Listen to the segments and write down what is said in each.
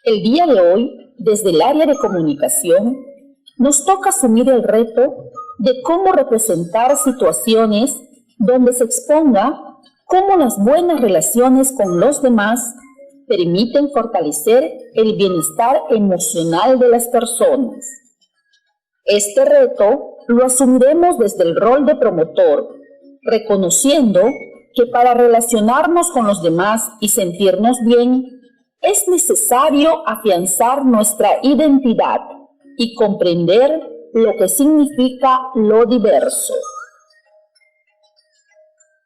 El día de hoy, desde el área de comunicación, nos toca asumir el reto de cómo representar situaciones donde se exponga cómo las buenas relaciones con los demás permiten fortalecer el bienestar emocional de las personas. Este reto lo asumiremos desde el rol de promotor, reconociendo que para relacionarnos con los demás y sentirnos bien, es necesario afianzar nuestra identidad y comprender lo que significa lo diverso.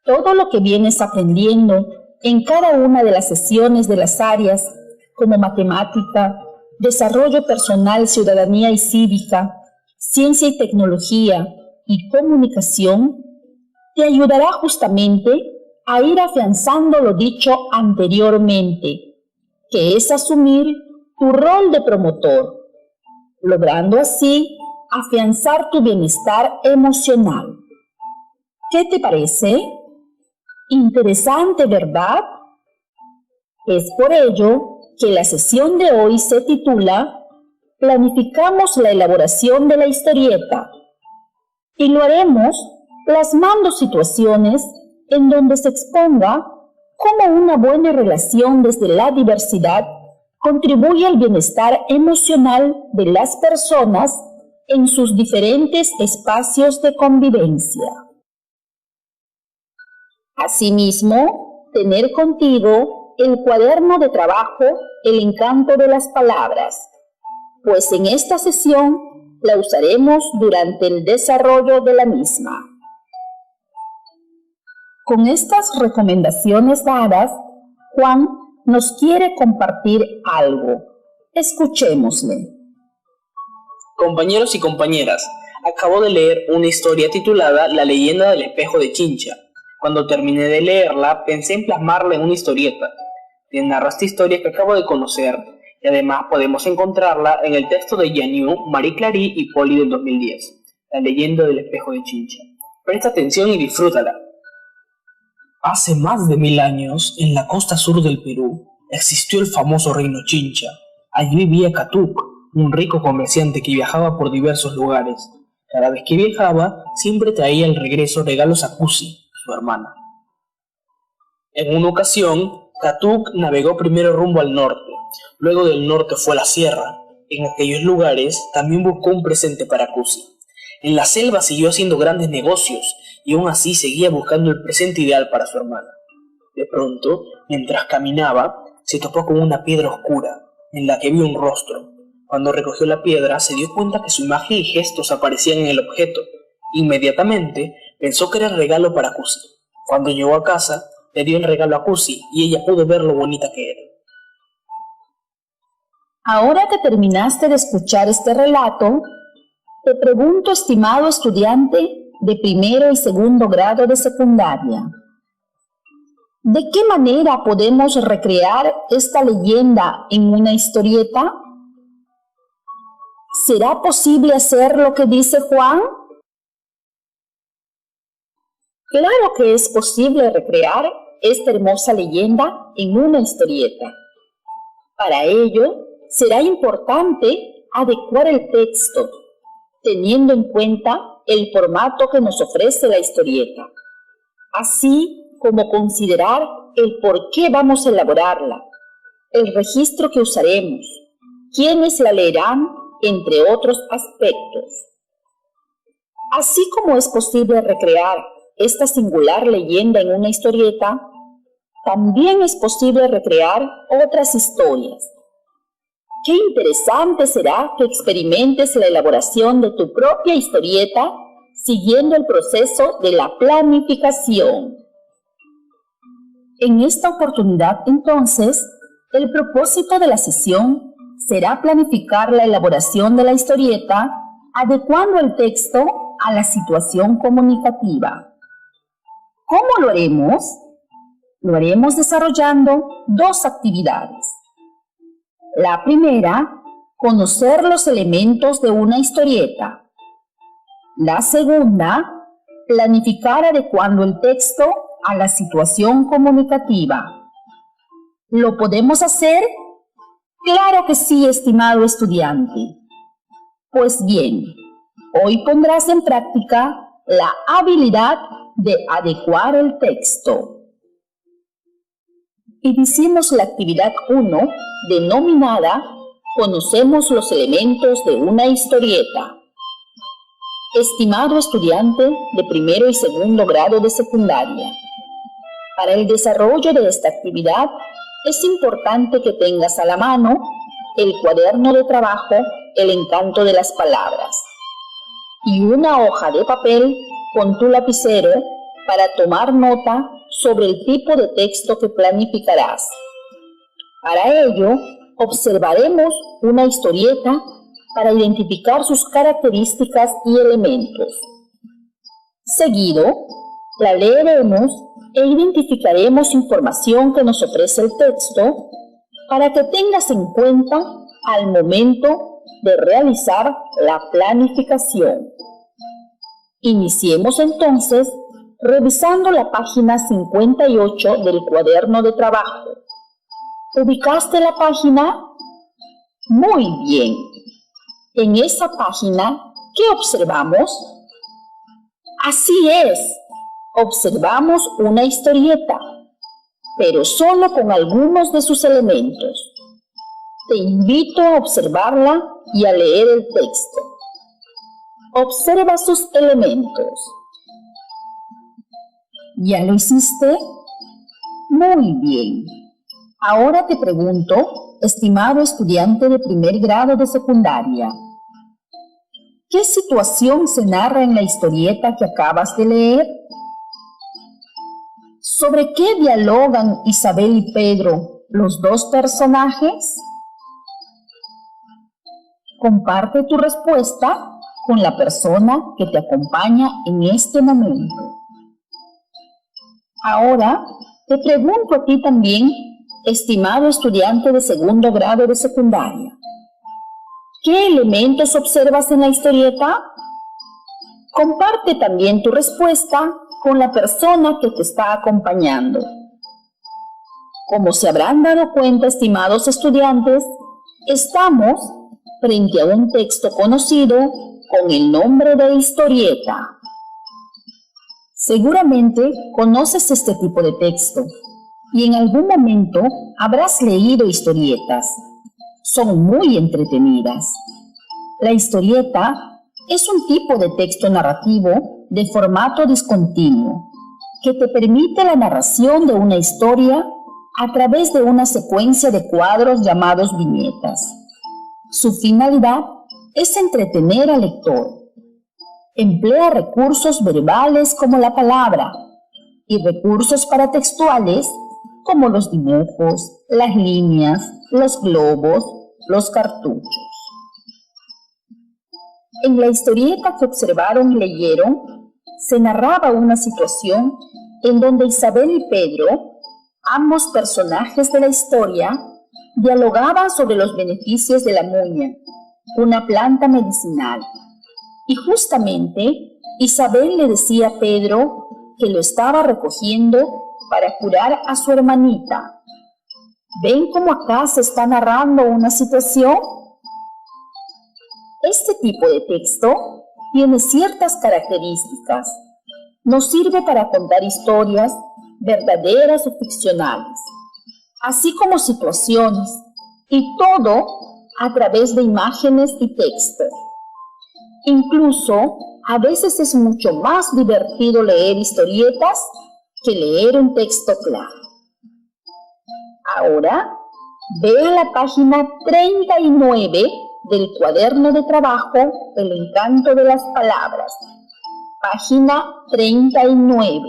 Todo lo que vienes aprendiendo en cada una de las sesiones de las áreas como matemática, desarrollo personal, ciudadanía y cívica, ciencia y tecnología y comunicación, te ayudará justamente a ir afianzando lo dicho anteriormente, que es asumir tu rol de promotor, logrando así afianzar tu bienestar emocional. ¿Qué te parece? Interesante, ¿verdad? Es por ello que la sesión de hoy se titula Planificamos la elaboración de la historieta y lo haremos plasmando situaciones en donde se exponga cómo una buena relación desde la diversidad contribuye al bienestar emocional de las personas en sus diferentes espacios de convivencia. Asimismo, tener contigo el cuaderno de trabajo El encanto de las palabras, pues en esta sesión la usaremos durante el desarrollo de la misma. Con estas recomendaciones dadas, Juan nos quiere compartir algo. Escuchémosle. Compañeros y compañeras, acabo de leer una historia titulada La leyenda del espejo de Chincha. Cuando terminé de leerla, pensé en plasmarla en una historieta. Te narro esta historia que acabo de conocer, y además podemos encontrarla en el texto de Yanniu, Marie Clary y Poli del 2010, La leyenda del espejo de Chincha. Presta atención y disfrútala. Hace más de 1000 años, en la costa sur del Perú, existió el famoso reino Chincha. Allí vivía Catuk, un rico comerciante que viajaba por diversos lugares. Cada vez que viajaba, siempre traía al regreso regalos a Cusi, su hermana. En una ocasión, Catuk navegó primero rumbo al norte, luego del norte fue a la sierra. En aquellos lugares también buscó un presente para Cusi. En la selva siguió haciendo grandes negocios y aún así seguía buscando el presente ideal para su hermana. De pronto, mientras caminaba, se topó con una piedra oscura, en la que vio un rostro. Cuando recogió la piedra, se dio cuenta que su imagen y gestos aparecían en el objeto. Inmediatamente, pensó que era el regalo para Cusi. Cuando llegó a casa, le dio el regalo a Cusi y ella pudo ver lo bonita que era. Ahora que terminaste de escuchar este relato, te pregunto, estimado estudiante de primero y segundo grado de secundaria, ¿de qué manera podemos recrear esta leyenda en una historieta? ¿Será posible hacer lo que dice Juan? Claro que es posible recrear esta hermosa leyenda en una historieta. Para ello, será importante adecuar el texto, teniendo en cuenta el formato que nos ofrece la historieta, así como considerar el por qué vamos a elaborarla, el registro que usaremos, quiénes la leerán, entre otros aspectos. Así como es posible recrear esta singular leyenda en una historieta, también es posible recrear otras historias. Qué interesante será que experimentes la elaboración de tu propia historieta siguiendo el proceso de la planificación. En esta oportunidad, entonces, el propósito de la sesión será planificar la elaboración de la historieta adecuando el texto a la situación comunicativa. ¿Cómo lo haremos? Lo haremos desarrollando dos actividades. La primera, conocer los elementos de una historieta. La segunda, planificar adecuando el texto a la situación comunicativa. ¿Lo podemos hacer? Claro que sí, estimado estudiante. Pues bien, hoy pondrás en práctica la habilidad de adecuar el texto. Iniciemos la actividad 1, denominada Conocemos los elementos de una historieta. Estimado estudiante de primero y segundo grado de secundaria, para el desarrollo de esta actividad es importante que tengas a la mano el cuaderno de trabajo El encanto de las palabras y una hoja de papel con tu lapicero para tomar nota sobre el tipo de texto que planificarás. Para ello, observaremos una historieta para identificar sus características y elementos. Seguido, la leeremos e identificaremos información que nos ofrece el texto para que tengas en cuenta al momento de realizar la planificación. Iniciemos entonces revisando la página 58 del cuaderno de trabajo. ¿Ubicaste la página? Muy bien. En esa página, ¿qué observamos? Así es, observamos una historieta, pero solo con algunos de sus elementos. Te invito a observarla y a leer el texto. Observa sus elementos. ¿Ya lo hiciste? Muy bien. Ahora te pregunto, estimado estudiante de primer grado de secundaria, ¿qué situación se narra en la historieta que acabas de leer? ¿Sobre qué dialogan Isabel y Pedro, los dos personajes? Comparte tu respuesta con la persona que te acompaña en este momento. Ahora te pregunto a ti también, estimado estudiante de segundo grado de secundaria, ¿qué elementos observas en la historieta? Comparte también tu respuesta con la persona que te está acompañando. Como se habrán dado cuenta, estimados estudiantes, estamos frente a un texto conocido con el nombre de historieta. Seguramente conoces este tipo de texto y en algún momento habrás leído historietas. Son muy entretenidas. La historieta es un tipo de texto narrativo de formato discontinuo que te permite la narración de una historia a través de una secuencia de cuadros llamados viñetas. Su finalidad es entretener al lector. Emplea recursos verbales como la palabra y recursos paratextuales como los dibujos, las líneas, los globos, los cartuchos. En la historieta que observaron y leyeron, se narraba una situación en donde Isabel y Pedro, ambos personajes de la historia, dialogaban sobre los beneficios de la muña, una planta medicinal. Y justamente Isabel le decía a Pedro que lo estaba recogiendo para curar a su hermanita. ¿Ven cómo acá se está narrando una situación? Este tipo de texto tiene ciertas características. Nos sirve para contar historias verdaderas o ficcionales, así como situaciones, y todo a través de imágenes y texto. Incluso, a veces es mucho más divertido leer historietas que leer un texto claro. Ahora, ve a la página 39 del cuaderno de trabajo El encanto de las palabras. Página 39.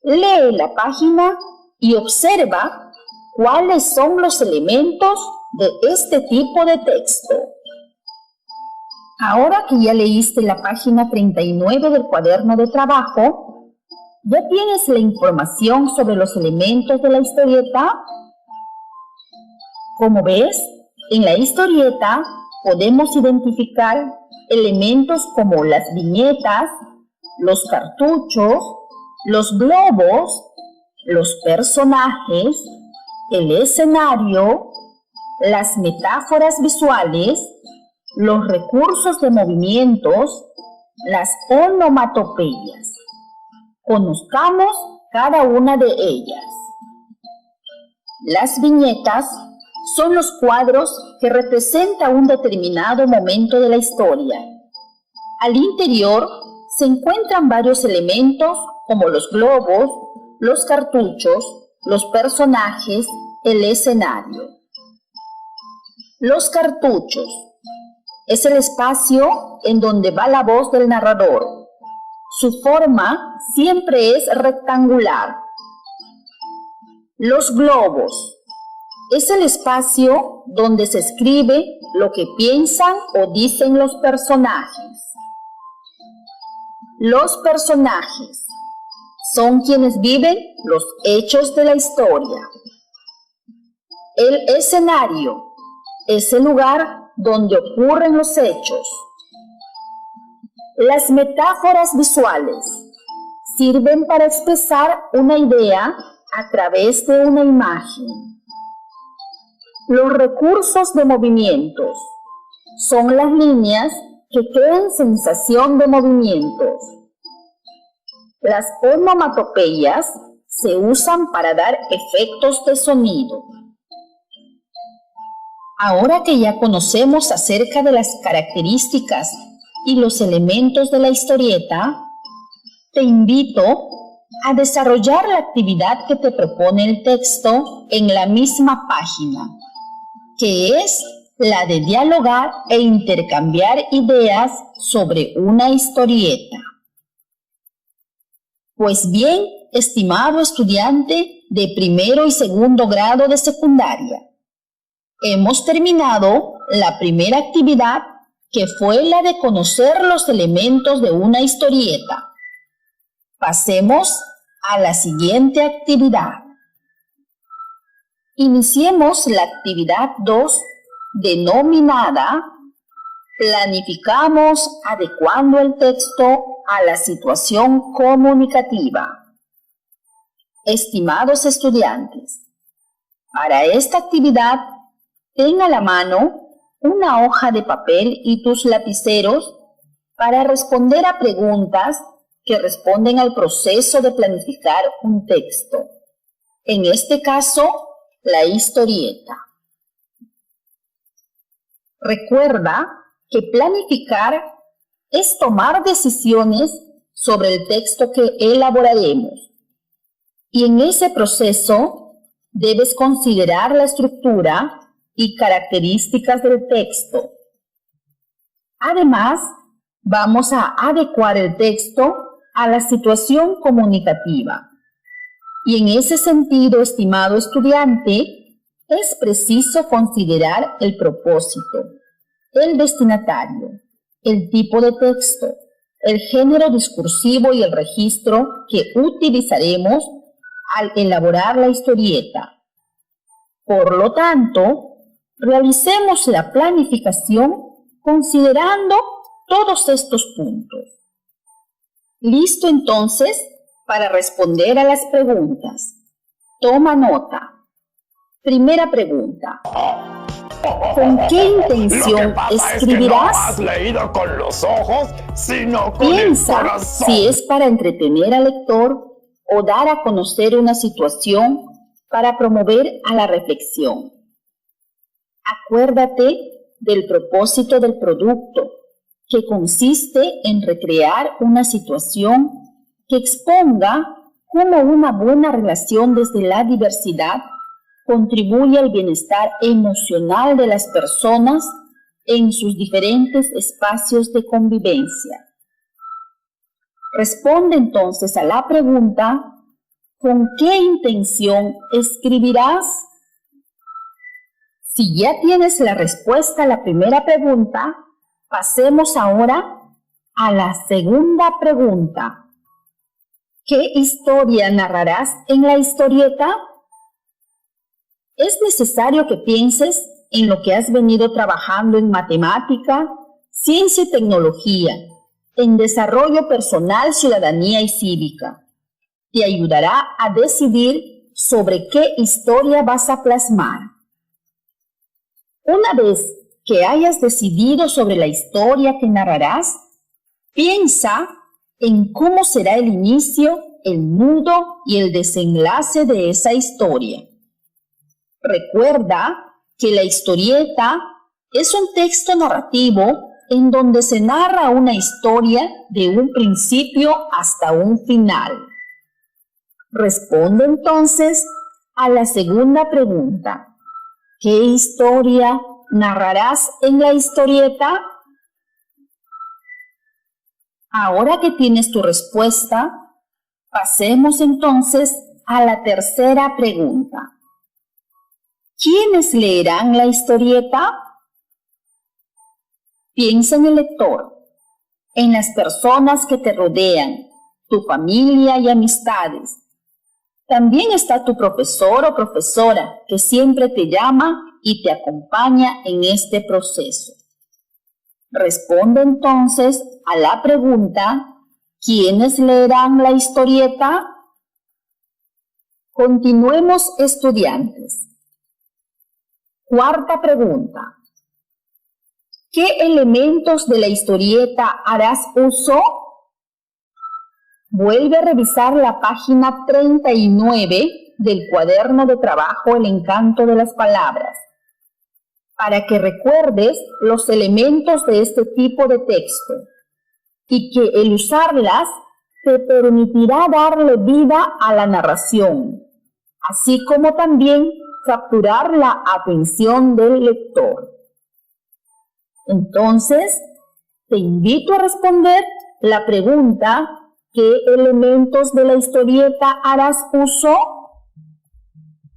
Lee la página y observa cuáles son los elementos de este tipo de texto. Ahora que ya leíste la página 39 del cuaderno de trabajo, ¿ya tienes la información sobre los elementos de la historieta? Como ves, en la historieta podemos identificar elementos como las viñetas, los cartuchos, los globos, los personajes, el escenario, las metáforas visuales, los recursos de movimientos, las onomatopeyas. Conozcamos cada una de ellas. Las viñetas son los cuadros que representan un determinado momento de la historia. Al interior se encuentran varios elementos como los globos, los cartuchos, los personajes, el escenario. Los cartuchos es el espacio en donde va la voz del narrador. Su forma siempre es rectangular. Los globos es el espacio donde se escribe lo que piensan o dicen los personajes. Los personajes son quienes viven los hechos de la historia. El escenario es el lugar donde ocurren los hechos. Las metáforas visuales sirven para expresar una idea a través de una imagen. Los recursos de movimientos son las líneas que crean sensación de movimientos. Las onomatopeyas se usan para dar efectos de sonido. Ahora que ya conocemos acerca de las características y los elementos de la historieta, te invito a desarrollar la actividad que te propone el texto en la misma página, que es la de dialogar e intercambiar ideas sobre una historieta. Pues bien, estimado estudiante de primero y segundo grado de secundaria, hemos terminado la primera actividad, que fue la de conocer los elementos de una historieta. Pasemos a la siguiente actividad. Iniciemos la actividad 2, denominada Planificamos adecuando el texto a la situación comunicativa. Estimados estudiantes, para esta actividad, ten a la mano una hoja de papel y tus lapiceros para responder a preguntas que responden al proceso de planificar un texto. En este caso, la historieta. Recuerda que planificar es tomar decisiones sobre el texto que elaboraremos. Y en ese proceso debes considerar la estructura y características del texto. Además, vamos a adecuar el texto a la situación comunicativa. Y en ese sentido, estimado estudiante, es preciso considerar el propósito, el destinatario, el tipo de texto, el género discursivo y el registro que utilizaremos al elaborar la historieta. Por lo tanto, realicemos la planificación considerando todos estos puntos. ¿Listo entonces para responder a las preguntas? Toma nota. Primera pregunta. ¿Con qué intención escribirás? Leído con los ojos, sino con Piensa el corazón. si es para entretener al lector o dar a conocer una situación para promover a la reflexión. Acuérdate del propósito del producto, que consiste en recrear una situación que exponga cómo una buena relación desde la diversidad contribuye al bienestar emocional de las personas en sus diferentes espacios de convivencia. Responde entonces a la pregunta, ¿con qué intención escribirás? Si ya tienes la respuesta a la primera pregunta, pasemos ahora a la segunda pregunta. ¿Qué historia narrarás en la historieta? Es necesario que pienses en lo que has venido trabajando en matemática, ciencia y tecnología, en desarrollo personal, ciudadanía y cívica. Te ayudará a decidir sobre qué historia vas a plasmar. Una vez que hayas decidido sobre la historia que narrarás, piensa en cómo será el inicio, el nudo y el desenlace de esa historia. Recuerda que la historieta es un texto narrativo en donde se narra una historia de un principio hasta un final. Responde entonces a la segunda pregunta. ¿Qué historia narrarás en la historieta? Ahora que tienes tu respuesta, pasemos entonces a la tercera pregunta. ¿Quiénes leerán la historieta? Piensa en el lector, en las personas que te rodean, tu familia y amistades. También está tu profesor o profesora que siempre te llama y te acompaña en este proceso. Responde entonces a la pregunta, ¿quiénes leerán la historieta? Continuemos, estudiantes. Cuarta pregunta. ¿Qué elementos de la historieta harás uso? Vuelve a revisar la página 39 del cuaderno de trabajo El encanto de las palabras, para que recuerdes los elementos de este tipo de texto y que el usarlas te permitirá darle vida a la narración, así como también capturar la atención del lector. Entonces, te invito a responder la pregunta, ¿qué elementos de la historieta harás uso?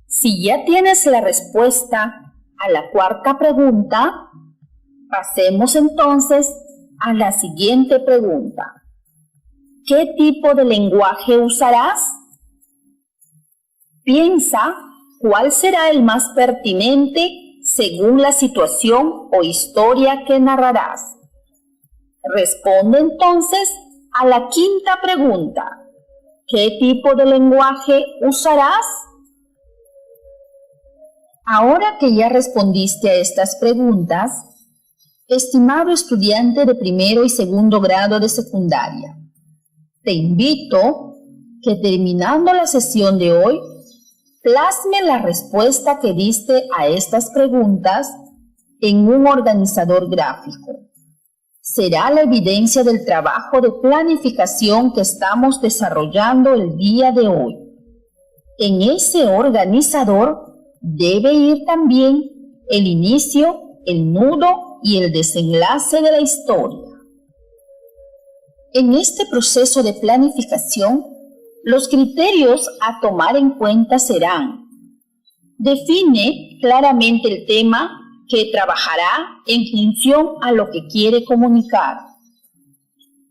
Si ya tienes la respuesta a la cuarta pregunta, pasemos entonces a la siguiente pregunta. ¿Qué tipo de lenguaje usarás? Piensa cuál será el más pertinente según la situación o historia que narrarás. Responde entonces a la quinta pregunta. ¿Qué tipo de lenguaje usarás? Ahora que ya respondiste a estas preguntas, estimado estudiante de primero y segundo grado de secundaria, te invito que terminando la sesión de hoy, plasme la respuesta que diste a estas preguntas en un organizador gráfico. Será la evidencia del trabajo de planificación que estamos desarrollando el día de hoy. En ese organizador debe ir también el inicio, el nudo y el desenlace de la historia. En este proceso de planificación, los criterios a tomar en cuenta serán: define claramente el tema que trabajará en función a lo que quiere comunicar.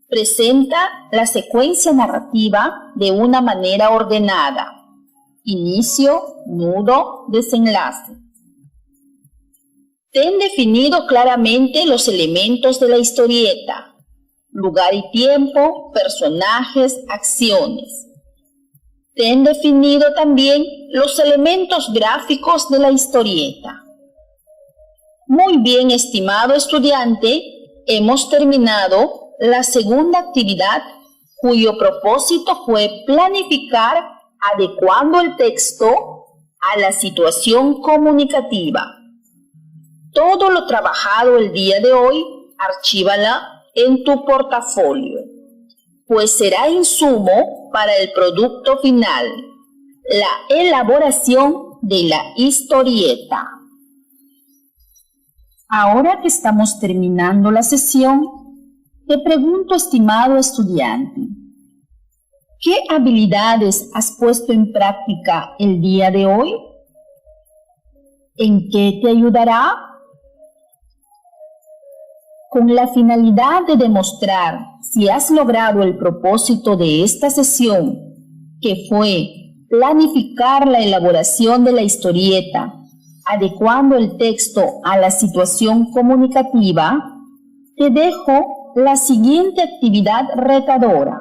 Presenta la secuencia narrativa de una manera ordenada. Inicio, nudo, desenlace. Ten definido claramente los elementos de la historieta: lugar y tiempo, personajes, acciones. Ten definido también los elementos gráficos de la historieta. Muy bien, estimado estudiante, hemos terminado la segunda actividad, cuyo propósito fue planificar adecuando el texto a la situación comunicativa. Todo lo trabajado el día de hoy, archívala en tu portafolio, pues será insumo para el producto final, la elaboración de la historieta. Ahora que estamos terminando la sesión, te pregunto, estimado estudiante, ¿qué habilidades has puesto en práctica el día de hoy? ¿En qué te ayudará? Con la finalidad de demostrar si has logrado el propósito de esta sesión, que fue planificar la elaboración de la historieta, adecuando el texto a la situación comunicativa, te dejo la siguiente actividad retadora.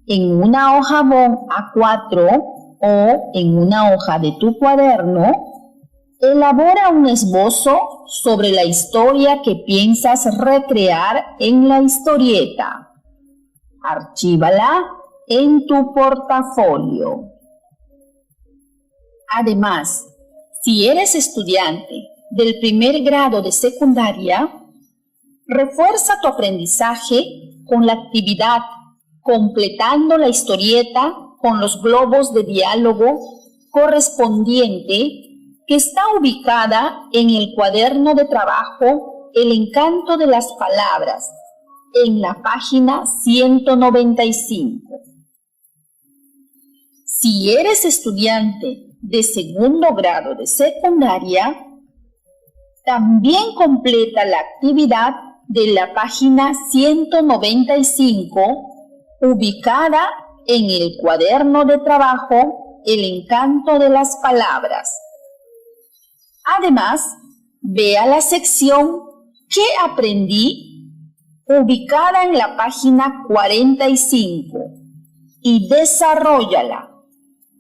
En una hoja bond A4 o en una hoja de tu cuaderno, Elabora un esbozo sobre la historia que piensas recrear en la historieta. Archívala en tu portafolio. Además, si eres estudiante del primer grado de secundaria, refuerza tu aprendizaje con la actividad completando la historieta con los globos de diálogo correspondiente que está ubicada en el cuaderno de trabajo El encanto de las palabras, en la página 195. Si eres estudiante de segundo grado de secundaria, también completa la actividad de la página 195, ubicada en el cuaderno de trabajo El encanto de las palabras. Además, ve a la sección ¿Qué aprendí?, ubicada en la página 45, y desarróllala.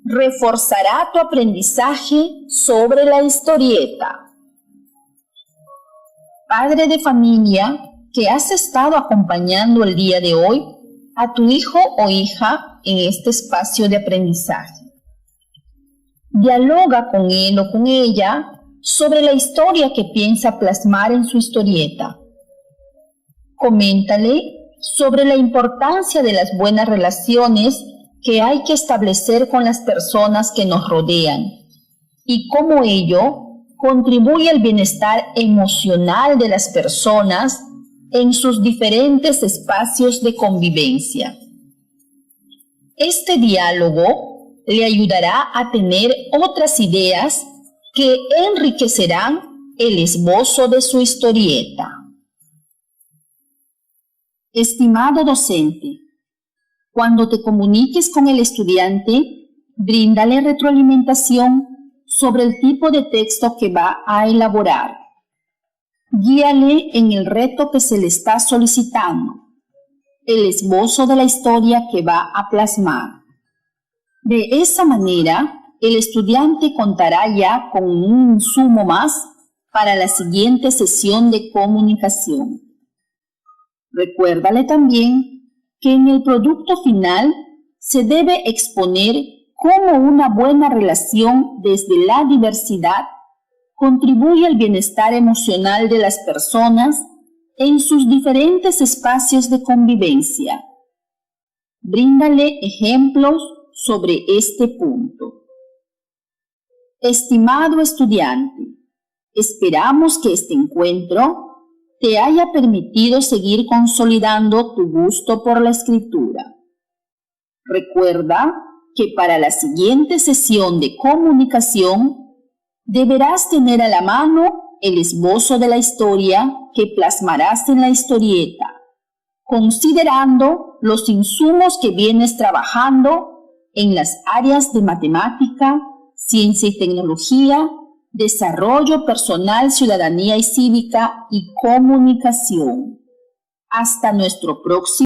Reforzará tu aprendizaje sobre la historieta. Padre de familia que has estado acompañando el día de hoy a tu hijo o hija en este espacio de aprendizaje. Dialoga con él o con ella sobre la historia que piensa plasmar en su historieta. Coméntale sobre la importancia de las buenas relaciones que hay que establecer con las personas que nos rodean y cómo ello contribuye al bienestar emocional de las personas en sus diferentes espacios de convivencia. Este diálogo le ayudará a tener otras ideas que enriquecerán el esbozo de su historieta. Estimado docente, cuando te comuniques con el estudiante, bríndale retroalimentación sobre el tipo de texto que va a elaborar. Guíale en el reto que se le está solicitando, el esbozo de la historia que va a plasmar. De esa manera, el estudiante contará ya con un insumo más para la siguiente sesión de comunicación. Recuérdale también que en el producto final se debe exponer cómo una buena relación desde la diversidad contribuye al bienestar emocional de las personas en sus diferentes espacios de convivencia. Bríndale ejemplos sobre este punto. Estimado estudiante, esperamos que este encuentro te haya permitido seguir consolidando tu gusto por la escritura. Recuerda que para la siguiente sesión de comunicación deberás tener a la mano el esbozo de la historia que plasmarás en la historieta, considerando los insumos que vienes trabajando en las áreas de matemática, ciencia y tecnología, desarrollo personal, ciudadanía y cívica y comunicación. Hasta nuestro próximo